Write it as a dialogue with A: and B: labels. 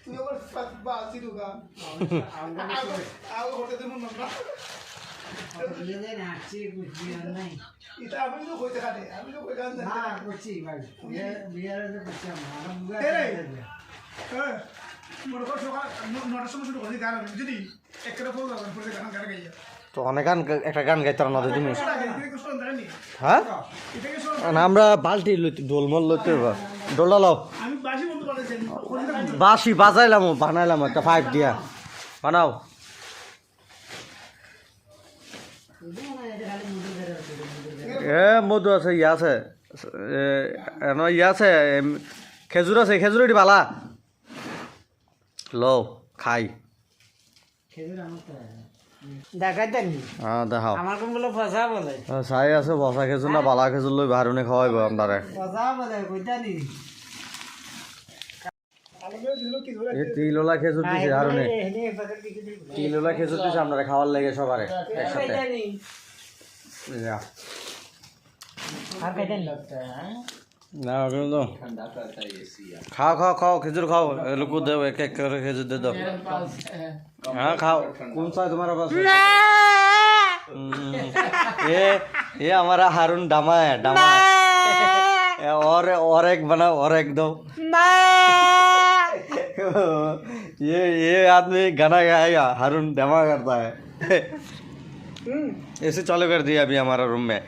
A: তুই আবার বাসি ঢুকা আগে হতে দেব না এটা আমি তো কইতে কাটে আমি তো কই গান না করছি ভাই বিয়ারে তো করছি আমরা হ্যাঁ মোর কো সকাল 9টার সময় শুরু করি গান যদি একটা ফোন লাগান পরে গান গাইয়া
B: তো অনেক গান একটা গান গাইতে না তুমি হ্যাঁ না আমরা বালতি লইতে ঢোলমল লইতে ডোলটা লাও
A: আমি বাসি বলতে পারছি
B: বাসি বাজাইলাম বানাইলাম একটা পাইপ দিয়া বানাও এ মধু আছে ইয়া আছে ইয়া আছে খেজুর আছে খেজুর এটি বালা লও খাই দেখাও
C: আমার কোন বলে ফসা বলে
B: চাই আছে বসা খেজুর না বালা খেজুর লই বাহারুনে খাওয়াইব আপনারে
C: ফসা বলে কইতানি
B: এই তিলোলা খেজুর দিছে হারুনে তিলোলা খেজুর দিছে আপনারা খাওয়ার লাগে সবারে একসাথে যা
C: আর কইতানি
B: না কিন্তু খাও খাও খাও খেজুর খাও লোকো দেও এক এক করে খেজুর দে দাও হ্যাঁ খাও কোন চাই তোমার পাস ये हमारा हारून डामा है और एक बनाओ और एक दो ये आदमी गाना गाएगा हारून डामा करता है ऐसे चालू कर दिया अभी हमारा रूम में